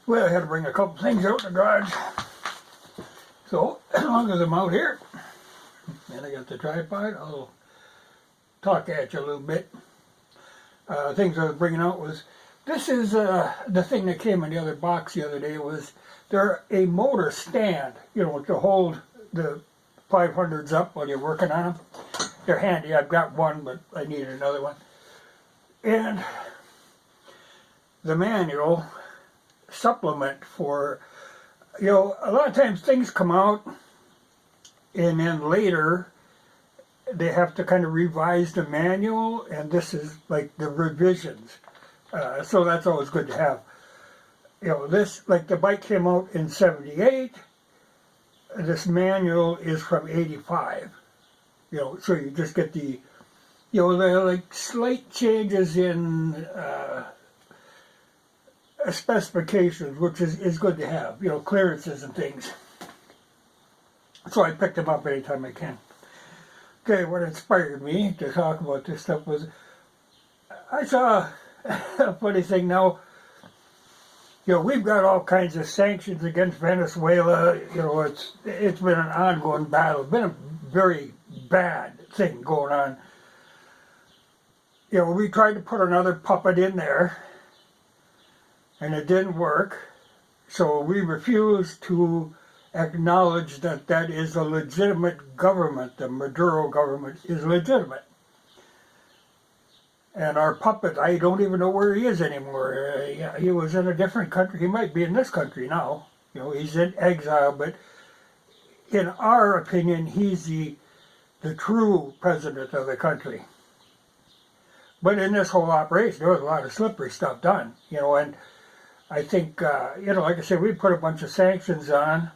Well, I had to bring a couple things out in the garage. So, as long as I'm out here, and I got the tripod, I'll talk at you a little bit. Things I was bringing out was, this is the thing that came in the other box the other day was, they're a motor stand, you know, to hold the 500s up while you're working on them. They're handy. I've got one, but I need another one. And the manual supplement for, you know, a lot of times things come out and then later they have to kind of revise the manual, and this is like the revisions. So that's always good to have. You know, this, like the bike came out in 78, this manual is from 85. You know, so you just get the, you know, the like slight changes in specifications, which is good to have, you know, clearances and things. So I picked them up anytime I can. Okay, what inspired me to talk about this stuff was, I saw a funny thing now. You know, we've got all kinds of sanctions against Venezuela. You know, it's been an ongoing battle. It's been a very bad thing going on. You know, we tried to put another puppet in there, and it didn't work. So we refused to acknowledge that that is a legitimate government. The Maduro government is legitimate. And our puppet, I don't even know where he is anymore. He was in a different country. He might be in this country now. You know, he's in exile, but in our opinion, he's the true president of the country. But in this whole operation, there was a lot of slippery stuff done, you know, and I think, you know, like I said, we put a bunch of sanctions on.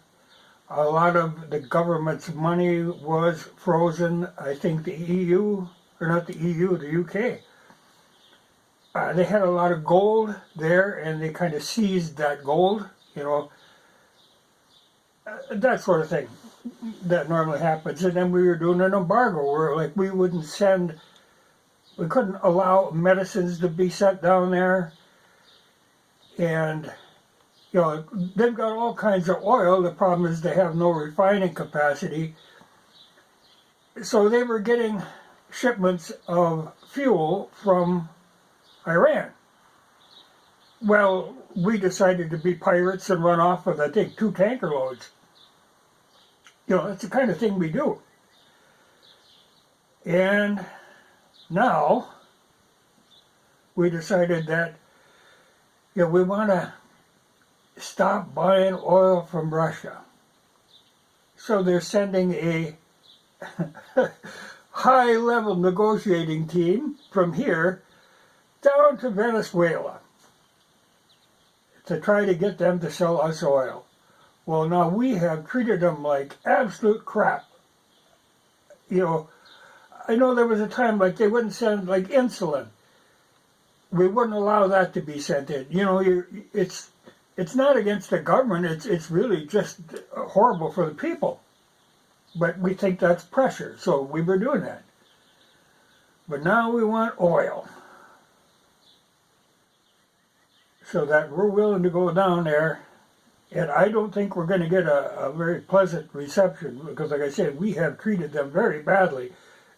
A lot of the government's money was frozen. I think the EU, or not the EU, the UK, they had a lot of gold there, and they kind of seized that gold, you know, that sort of thing that normally happens. And then we were doing an embargo where, like, we couldn't allow medicines to be sent down there. And, you know, they've got all kinds of oil. The problem is they have no refining capacity. So they were getting shipments of fuel from Iran. Well, we decided to be pirates and run off with, I think, 2 tanker loads. You know, that's the kind of thing we do. And now we decided that, you know, we want to stop buying oil from Russia. So they're sending a high-level negotiating team from here down to Venezuela to try to get them to sell us oil. Well, now we have treated them like absolute crap. You know, I know there was a time like they wouldn't send like insulin. We wouldn't allow that to be sent in. You know, it's not against the government. It's really just horrible for the people. But we think that's pressure, so we were doing that. But now we want oil. So that we're willing to go down there, and I don't think we're going to get a very pleasant reception, because like I said, we have treated them very badly.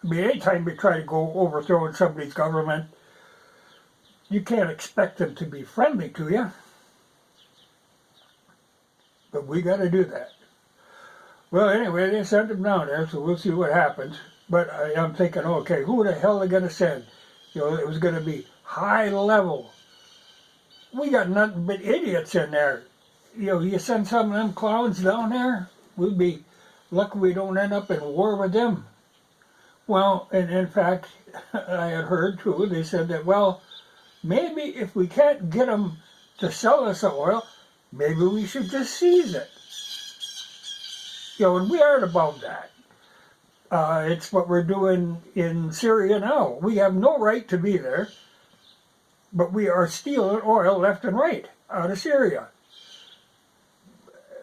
I mean, anytime we try to go overthrowing somebody's government, you can't expect them to be friendly to you. But we got to do that. Well, anyway, they sent them down there, so we'll see what happens. But I'm thinking, okay, who the hell are they going to send? You know, it was going to be high level. We got nothing but idiots in there. You know, you send some of them clowns down there, we'll be lucky we don't end up in war with them. Well, and in fact, I had heard too, they said that, well, maybe if we can't get them to sell us the oil, maybe we should just seize it. You know, and we aren't about that. It's what we're doing in Syria now. We have no right to be there, but we are stealing oil left and right out of Syria.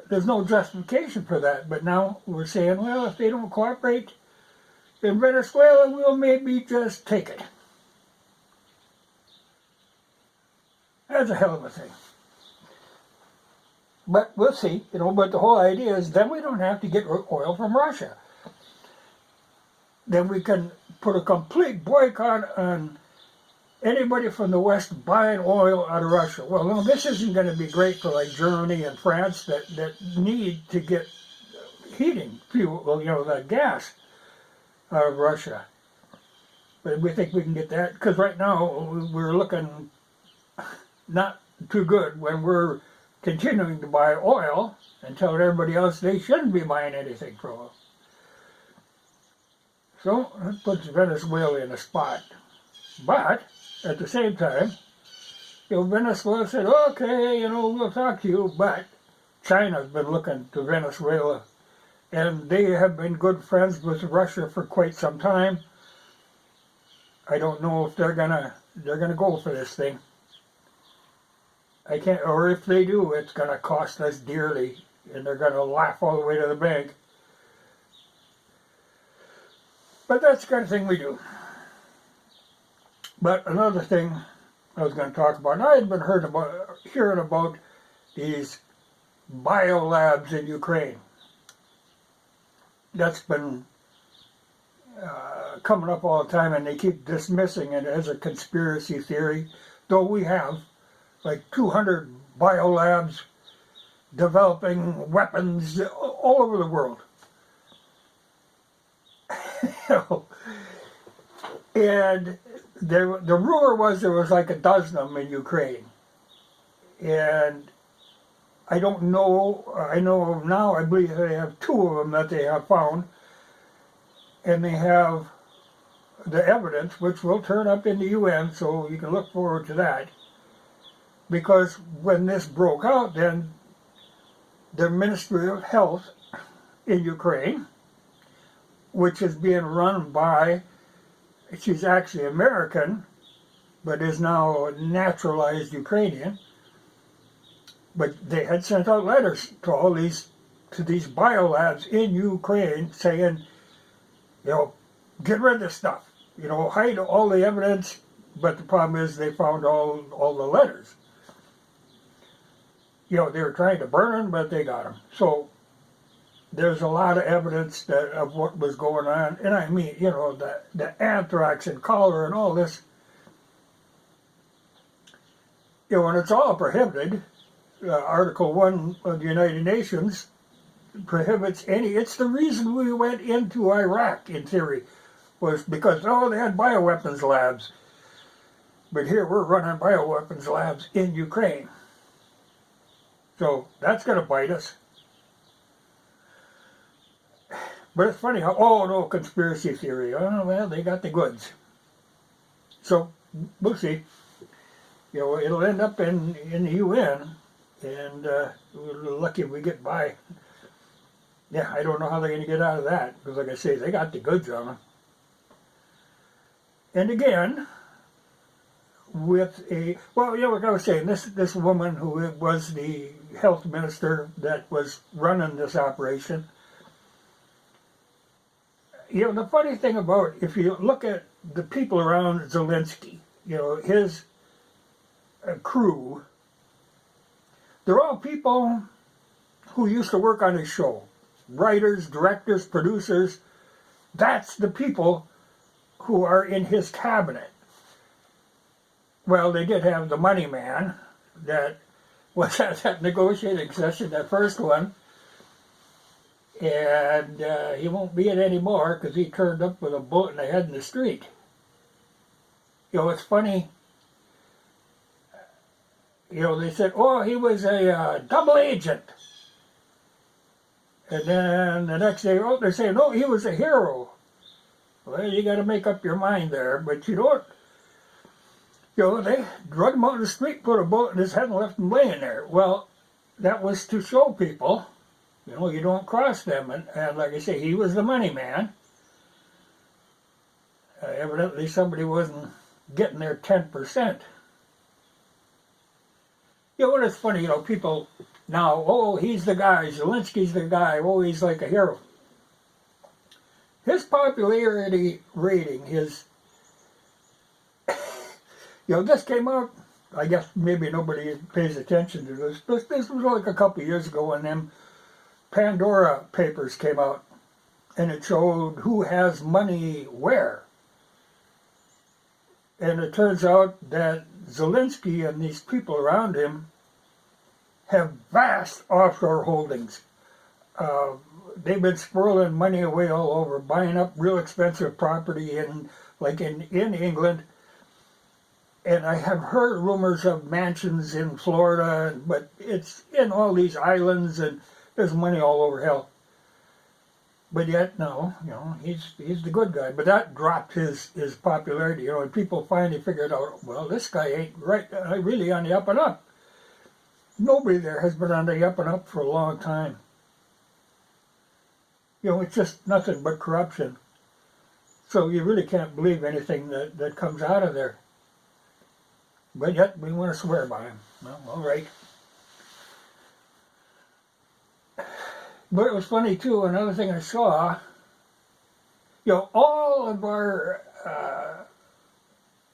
There's no justification for that, but now we're saying, well, if they don't cooperate in Venezuela, we'll maybe just take it. That's a hell of a thing. But we'll see, but the whole idea is then we don't have to get oil from Russia. Then we can put a complete boycott on anybody from the West buying oil out of Russia. Well, no, this isn't going to be great for like Germany and France that need to get heating fuel, the gas out of Russia. But we think we can get that, because right now we're looking not too good when we're continuing to buy oil and telling everybody else they shouldn't be buying anything from us. So that puts Venezuela in a spot. But at the same time, Venezuela said, okay, we'll talk to you, but China's been looking to Venezuela, and they have been good friends with Russia for quite some time. I don't know if they're gonna go for this thing. I can't, or if they do, it's gonna cost us dearly, and they're gonna laugh all the way to the bank. But that's the kind of thing we do. But another thing I was going to talk about, and I had been hearing about these biolabs in Ukraine. That's been coming up all the time, and they keep dismissing it as a conspiracy theory, though we have like 200 biolabs developing weapons all over the world. And the rumor was there was like a dozen of them in Ukraine. And I don't know, I know now, I believe they have 2 of them that they have found. And they have the evidence, which will turn up in the UN, so you can look forward to that. Because when this broke out, then the Ministry of Health in Ukraine, which is being run by, she's actually American, but is now a naturalized Ukrainian. But they had sent out letters to these biolabs in Ukraine saying, get rid of this stuff. Hide all the evidence, but the problem is they found all the letters. They were trying to burn them, but they got them. So there's a lot of evidence of what was going on. And I mean, the anthrax and cholera and all this. And it's all prohibited. Article 1 of the United Nations prohibits it's the reason we went into Iraq, in theory, was because, they had bioweapons labs. But here we're running bioweapons labs in Ukraine. So that's going to bite us. But it's funny how, no conspiracy theory. Oh, well, they got the goods. So, we'll see. It'll end up in the UN, and we're lucky if we get by. Yeah, I don't know how they're going to get out of that, because like I say, they got the goods on them. And again, with like I was saying, this woman who was the health minister that was running this operation, the funny thing about, if you look at the people around Zelensky, his crew, they're all people who used to work on his show. Writers, directors, producers. That's the people who are in his cabinet. Well, they did have the money man that was at that negotiating session, that first one. And he won't be it anymore because he turned up with a bullet in the head in the street. It's funny. They said, he was a double agent. And then the next day, they're saying, no, he was a hero. Well, you got to make up your mind there, but you don't. They drug him out in the street, put a bullet in his head, and left him laying there. Well, that was to show people, you don't cross them. And like I say, he was the money man. Evidently, somebody wasn't getting their 10%. And it's funny, people now, he's the guy, Zelensky's the guy, he's like a hero. His popularity rating, this came out I guess maybe nobody pays attention to this. This was like a couple of years ago when them Pandora papers came out, and it showed who has money where. And it turns out that Zelensky and these people around him have vast offshore holdings. They've been squirreling money away all over, buying up real expensive property in England. And I have heard rumors of mansions in Florida, but it's in all these islands, and there's money all over hell. But yet, no, he's the good guy. But that dropped his popularity, and people finally figured out, well, this guy ain't really on the up and up. Nobody there has been on the up and up for a long time. It's just nothing but corruption. So you really can't believe anything that comes out of there. But yet we want to swear by him. Well, all right. But it was funny too, another thing I saw, all of our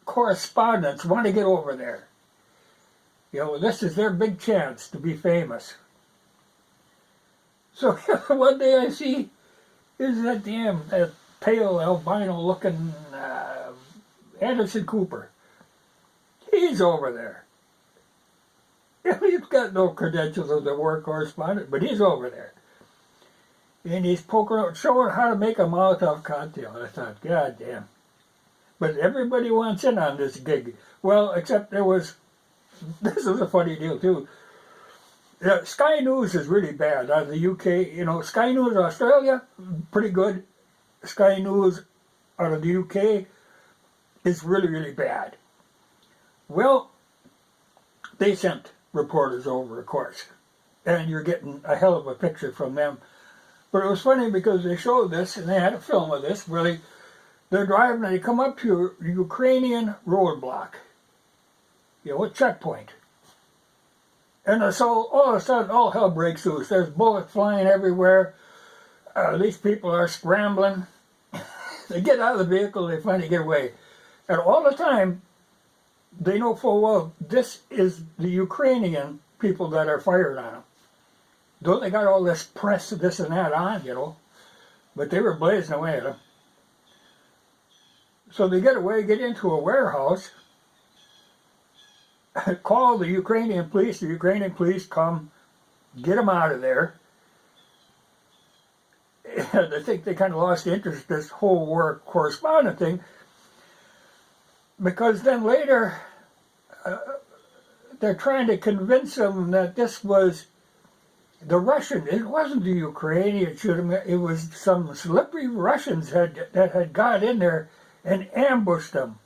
correspondents want to get over there. This is their big chance to be famous. So one day I see is that pale albino looking Anderson Cooper. He's over there. He's got no credentials as a war correspondent, but he's over there. And he's poking out, showing how to make a Molotov cocktail. I thought, God damn. But everybody wants in on this gig. Well, except this was a funny deal too. Sky News is really bad out of the UK. Sky News Australia, pretty good. Sky News out of the UK is really, really bad. Well, they sent reporters over, of course, and you're getting a hell of a picture from them. But it was funny because they showed this, and they had a film of this, where they're driving and they come up to a Ukrainian roadblock, a checkpoint. And so all of a sudden, all hell breaks loose. There's bullets flying everywhere. These people are scrambling. They get out of the vehicle, they finally get away. And all the time, they know full well this is the Ukrainian people that are firing on them. Though they got all this press, this and that on, but they were blazing away at them. So they get away, get into a warehouse, call the Ukrainian police come, get them out of there. And I think they kind of lost interest in this whole war correspondent thing, because then later they're trying to convince them that this was the Russian. It wasn't the Ukrainian shooting. It was some slippery Russians that had got in there and ambushed them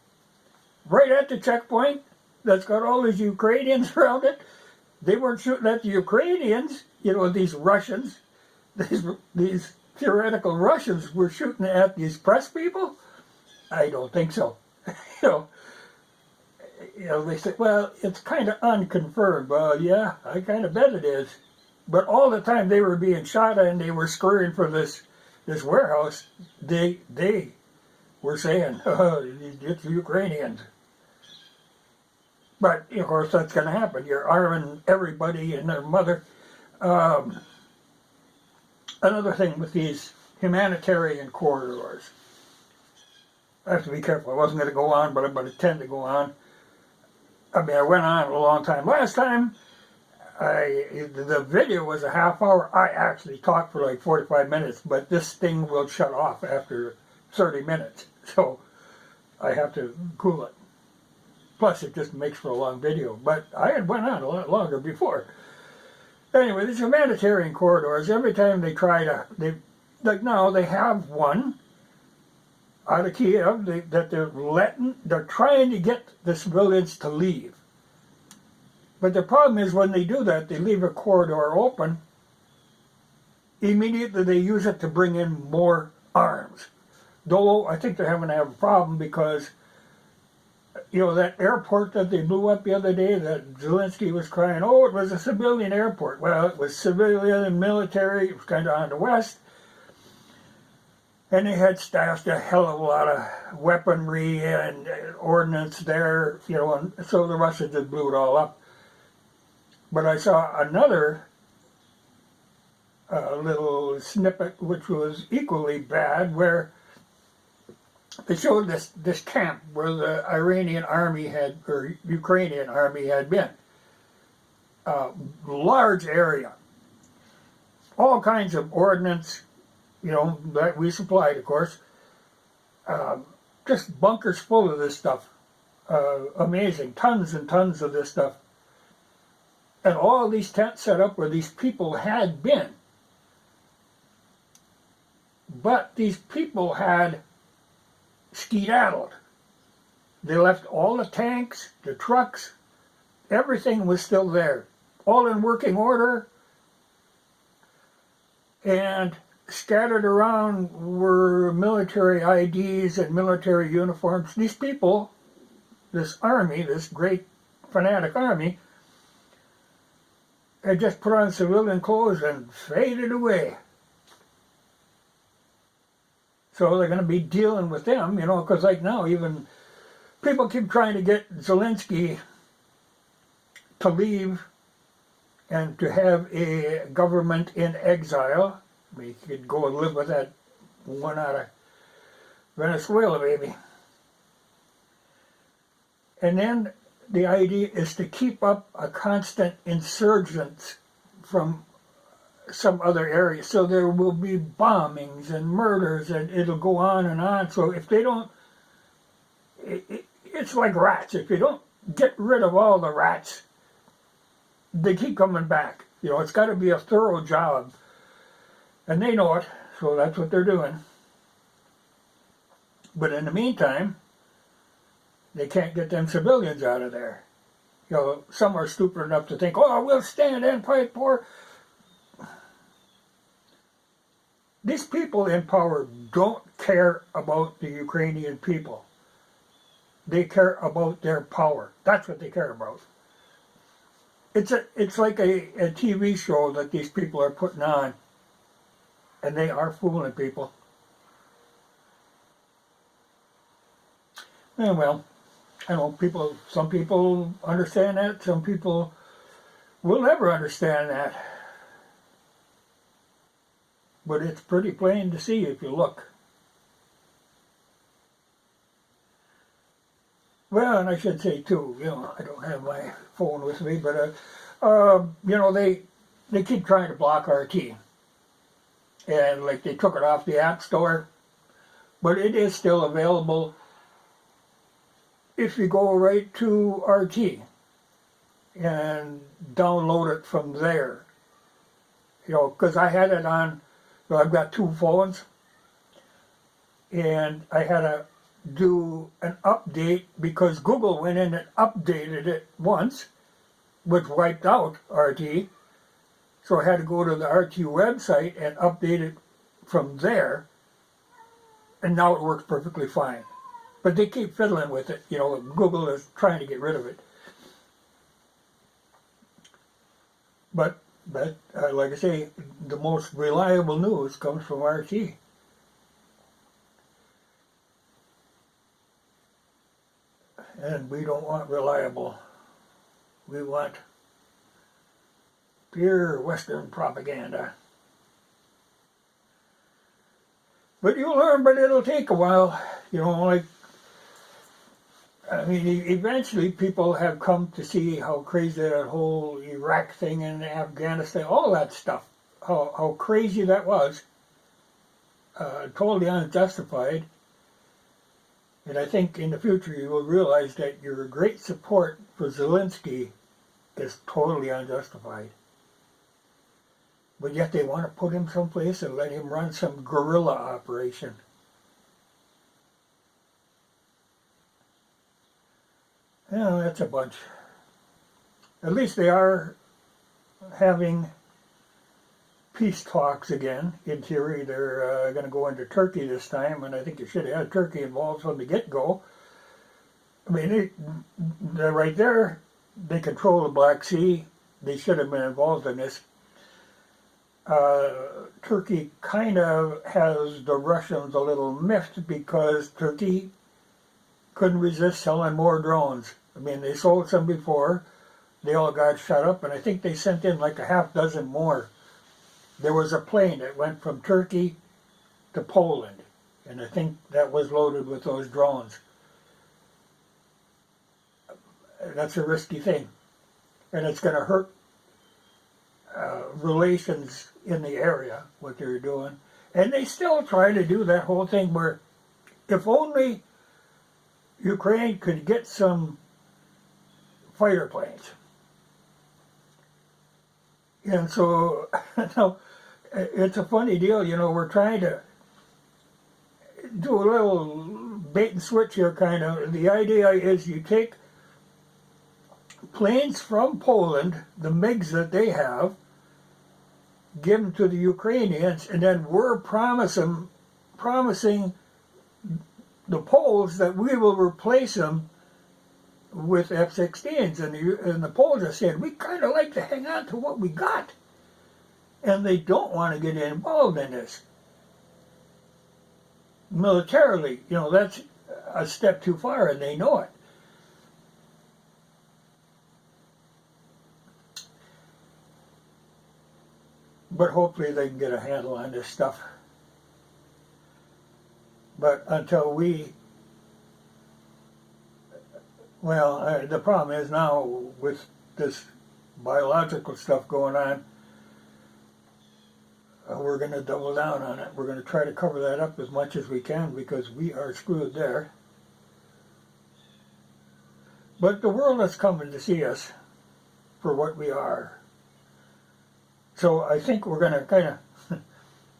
right at the checkpoint that's got all these Ukrainians around it. They weren't shooting at the Ukrainians, these Russians, these theoretical Russians were shooting at these press people. I don't think so. They said, well, it's kind of unconfirmed. Well, yeah, I kind of bet it is. But all the time they were being shot and they were scurrying for this warehouse, they were saying, oh, it's the Ukrainians. But, of course, that's going to happen. You're arming everybody and their mother. Another thing with these humanitarian corridors. I have to be careful. I wasn't going to go on, but I'm going to tend to go on. I went on a long time. Last time, the video was a half hour. I actually talked for like 45 minutes, but this thing will shut off after 30 minutes. So I have to cool it. Plus, it just makes for a long video. But I had went on a lot longer before. Anyway, these humanitarian corridors, every time they try to, they have one out of Kiev that they're trying to get the civilians to leave. But the problem is when they do that, they leave a corridor open, immediately they use it to bring in more arms. Though I think they're having to have a problem because, that airport that they blew up the other day that Zelensky was crying, oh, it was a civilian airport. Well, it was civilian and military. It was kind of on the west. And they had stashed a hell of a lot of weaponry and ordnance there, you know, and so the Russians just blew it all up. But I saw another little snippet which was equally bad, where they showed this camp where the Iranian army had, or Ukrainian army had been. Large area. All kinds of ordnance, you know, that we supplied, of course. Just bunkers full of this stuff. Amazing. Tons and tons of this stuff. And all these tents set up where these people had been. But these people had skedaddled. They left all the tanks, the trucks, everything was still there. All in working order. And scattered around were military IDs and military uniforms. These people, this army, this great fanatic army, had just put on civilian clothes and faded away. So they're going to be dealing with them, you know, because like now even people keep trying to get Zelensky to leave and to have a government in exile. I mean, he could go and live with that one out of Venezuela, maybe. And then the idea is to keep up a constant insurgence from some other area. So there will be bombings and murders, and it'll go on and on. So if they don't, it's like rats. If you don't get rid of all the rats, they keep coming back. You know, it's got to be a thorough job. And they know it, so that's what they're doing. But in the meantime, they can't get them civilians out of there. You know, some are stupid enough to think, oh, we'll stand and fight for. These people in power don't care about the Ukrainian people. They care about their power. That's what they care about. It's like a TV show that these people are putting on, and they are fooling people. And well, I know some people understand that, some people will never understand that. But it's pretty plain to see if you look. Well, and I should say too, you know, I don't have my phone with me, but you know, they keep trying to block RT. And like they took it off the App Store, but it is still available if you go right to RT and download it from there. You know, because I had it on, so I've got two phones, and I had to do an update because Google went in and updated it once, which wiped out RT. So I had to go to the RT website and update it from there, and now it works perfectly fine. But they keep fiddling with it. You know, Google is trying to get rid of it. But like I say, the most reliable news comes from RT. And we don't want reliable. We want pure Western propaganda. But you'll learn, but it'll take a while. You know, like, I mean, eventually people have come to see how crazy that whole Iraq thing and Afghanistan, all that stuff, how crazy that was, totally unjustified. And I think in the future you will realize that your great support for Zelensky is totally unjustified. But yet they want to put him someplace and let him run some guerrilla operation. Yeah, that's a bunch. At least they are having peace talks again. In theory, they're going to go into Turkey this time, and I think you should have had Turkey involved from the get-go. I mean, they're right there. They control the Black Sea. They should have been involved in this. Turkey kind of has the Russians a little miffed because Turkey couldn't resist selling more drones. I mean, they sold some before, they all got shut up, and I think they sent in like a half dozen more. There was a plane that went from Turkey to Poland, and I think that was loaded with those drones. That's a risky thing, and it's going to hurt relations in the area, what they're doing. And they still try to do that whole thing where if only Ukraine could get some fighter planes. And so, it's a funny deal, we're trying to do a little bait and switch here, kind of. The idea is you take planes from Poland, the MiGs that they have, give them to the Ukrainians, and then we're promising the Poles that we will replace them with F-16s. And the Poles are saying, we kind of like to hang on to what we got. And they don't want to get involved in this. Militarily, that's a step too far, and they know it. But hopefully they can get a handle on this stuff. But until the problem is now with this biological stuff going on, we're going to double down on it. We're going to try to cover that up as much as we can because we are screwed there. But the world is coming to see us for what we are. So I think we're going to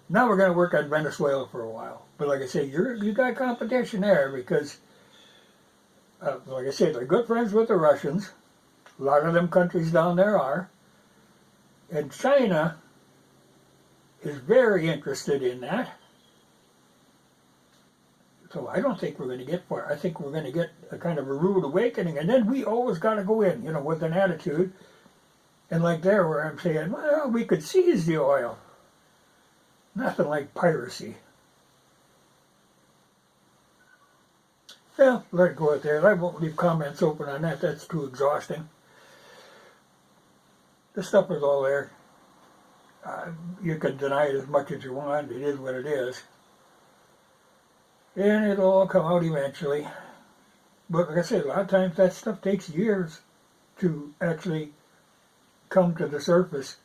now we're going to work on Venezuela for a while. But like I say, you got competition there because, like I say, they're good friends with the Russians. A lot of them countries down there are. And China is very interested in that. So I don't think we're going to get far. I think we're going to get a kind of a rude awakening. And then we always got to go in, with an attitude. And like there where I'm saying, well, we could seize the oil. Nothing like piracy. Yeah, let it go out there. I won't leave comments open on that. That's too exhausting. The stuff is all there. You can deny it as much as you want. It is what it is. And it'll all come out eventually. But like I said, a lot of times that stuff takes years to actually come to the surface.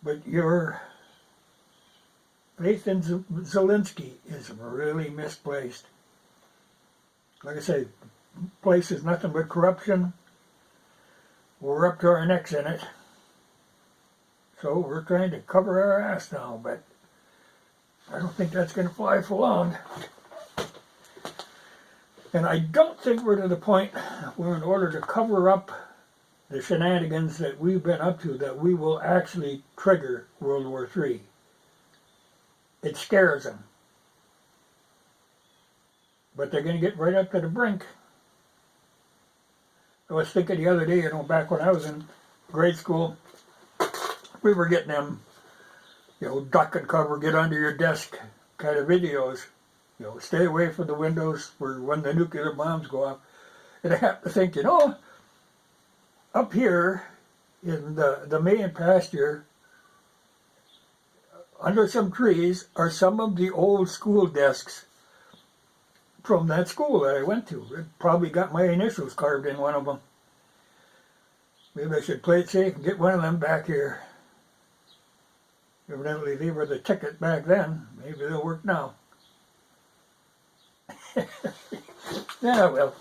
But your faith in Zelensky is really misplaced. Like I say, the place is nothing but corruption. We're up to our necks in it. So we're trying to cover our ass now, but I don't think that's going to fly for long. And I don't think we're to the point where in order to cover up the shenanigans that we've been up to, that we will actually trigger World War III. It scares them. But they're going to get right up to the brink. I was thinking the other day, back when I was in grade school, we were getting them, duck and cover, get under your desk kind of videos. Stay away from the windows for when the nuclear bombs go off. And I have to think, up here in the main pasture, under some trees, are some of the old school desks from that school that I went to. It probably got my initials carved in one of them. Maybe I should play it safe and get one of them back here. Evidently they were the ticket back then. Maybe they'll work now. Yeah, well.